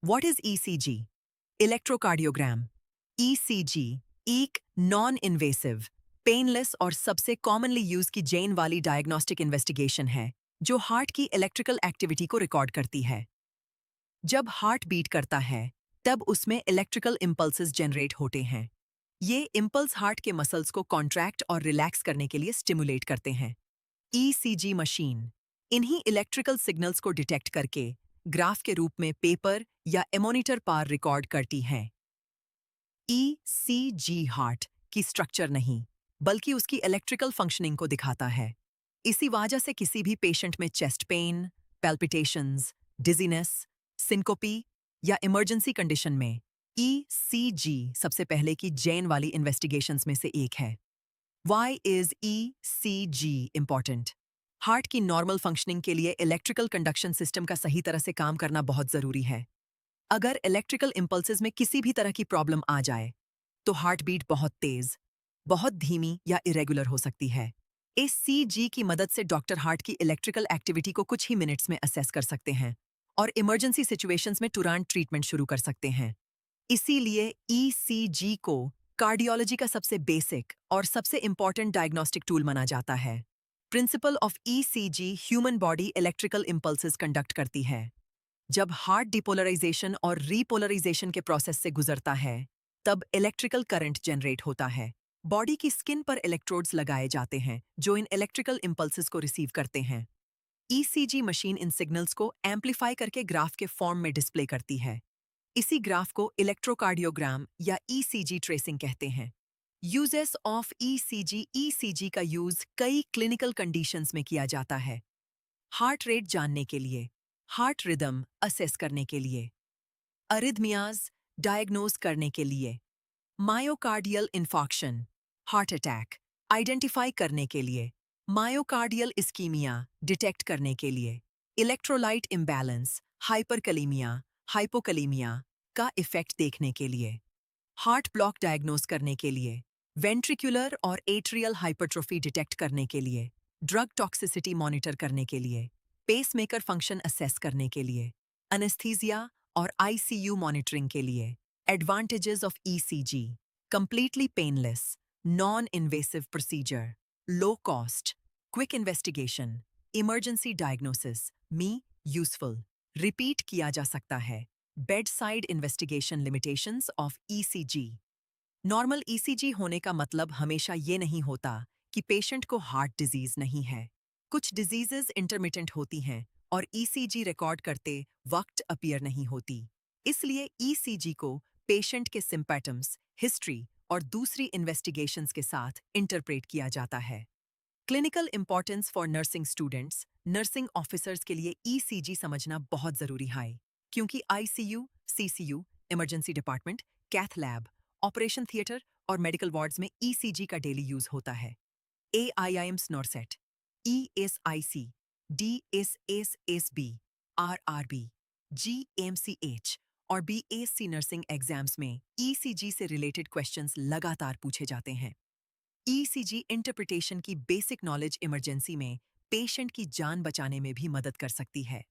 What is ECG? Electrocardiogram. ECG एक non invasive, painless और सबसे कॉमनली यूज की जेन वाली डायग्नोस्टिक इन्वेस्टिगेशन है जो हार्ट की इलेक्ट्रिकल एक्टिविटी को रिकॉर्ड करती है। जब हार्ट बीट करता है तब उसमें इलेक्ट्रिकल इम्पल्सेस जनरेट होते हैं। ये इम्पल्स हार्ट के मसल्स को कॉन्ट्रैक्ट और रिलैक्स करने के लिए स्टिमुलेट करते हैं। ईसीजी मशीन इन्हीं इलेक्ट्रिकल सिग्नल्स को डिटेक्ट करके ग्राफ के रूप में पेपर या एमोनीटर पर रिकॉर्ड करती हैं। ईसीजी हार्ट की स्ट्रक्चर नहीं, बल्कि उसकी इलेक्ट्रिकल फंक्शनिंग को दिखाता है। इसी वजह से किसी भी पेशेंट में चेस्ट पेन, पैल्पिटेशंस, डिजीनेस, सिंकोपी या इमरजेंसी कंडीशन में ईसीजी सबसे पहले की जेन वाली इन्वेस्टिगेशंस में से एक है। Why is ECG important? Heart की नॉर्मल फंक्शनिंग के लिए इलेक्ट्रिकल कंडक्शन सिस्टम का सही तरह से काम करना बहुत जरूरी है। अगर इलेक्ट्रिकल इंपल्सेस में किसी भी तरह की प्रॉब्लम आ जाए तो हार्ट बीट बहुत तेज, बहुत धीमी या इरेगुलर हो सकती है। ECG की मदद से डॉक्टर हार्ट की इलेक्ट्रिकल एक्टिविटी को कुछ ही मिनट्स में असेस कर सकते हैं और इमरजेंसी सिचुएशंस में तुरंत ट्रीटमेंट शुरू कर सकते हैं। इसीलिए ईसीजी को कार्डियोलॉजी का सबसे बेसिक और सबसे इंपॉर्टेंट डायग्नोस्टिक टूल माना जाता है। Principle of ECG human body electrical impulses conduct करती है। जब हार्ट डिपोलराइजेशन और रीपोलराइजेशन के प्रोसेस से गुजरता है तब इलेक्ट्रिकल करंट जनरेट होता है। बॉडी की स्किन पर इलेक्ट्रोड्स लगाए जाते हैं जो इन इलेक्ट्रिकल इंपल्सेस को रिसीव करते हैं। ईसीजी मशीन इन सिग्नल्स को एम्पलीफाई करके ग्राफ के फॉर्म में डिस्प्ले करती है। इसी ग्राफ को इलेक्ट्रोकार्डियोग्राम या ईसीजी ट्रेसिंग कहते हैं। यूजेस ऑफ ईसीजी ईसीजी का यूज कई क्लिनिकल कंडीशंस में किया जाता है। हार्ट रेट जानने के लिए, हार्ट रिदम असेस करने के लिए, अरिथमियाज डायग्नोज करने के लिए, myocardial infarction heart attack identify करने के लिए, मायोकार्डियल इस्कीमिया डिटेक्ट करने के लिए, इलेक्ट्रोलाइट इम्बैलेंस हाइपरकलीमिया हाइपोकलीमिया का इफेक्ट देखने के लिए, हार्ट ब्लॉक डायग्नोज करने के लिए, वेंट्रिकुलर और एट्रियल हाइपरट्रोफी डिटेक्ट करने के लिए, ड्रग टॉक्सिसिटी मॉनिटर करने के लिए, पेसमेकर फंक्शन असेस करने के लिए, एनेस्थीसिया और आईसीयू मॉनिटरिंग के लिए। Advantages of ECG: completely painless, non invasive procedure, low cost, quick investigation, emergency diagnosis में यूजफुल, रिपीट किया जा सकता है। Bedside investigation limitations of ECG: normal ECG होने का मतलब हमेशा ये नहीं होता कि पेशेंट को हार्ट डिजीज नहीं है। कुछ डिजीजेस इंटरमिटेंट होती हैं और ईसीजी रिकॉर्ड करते वक्त अपीयर नहीं होती। इसलिए ईसीजी को पेशेंट के सिम्पटम्स, हिस्ट्री और दूसरी इन्वेस्टिगेशंस के साथ इंटरप्रेट किया जाता है। Clinical importance for nursing students, nursing officers के लिए ईसीजी समझना बहुत जरूरी है, क्योंकि ICU, CCU, emergency department, cath lab, operation theatre और मेडिकल वार्ड्स में ईसीजी का डेली यूज होता है। AIIM NORCET, ESIC, DSSSB, RRB, GMCH और BAC नर्सिंग एग्जाम्स में ईसीजी से रिलेटेड क्वेश्चंस लगातार पूछे जाते हैं। ईसीजी इंटरप्रिटेशन की बेसिक नॉलेज इमरजेंसी में पेशेंट की जान बचाने में भी मदद कर सकती है।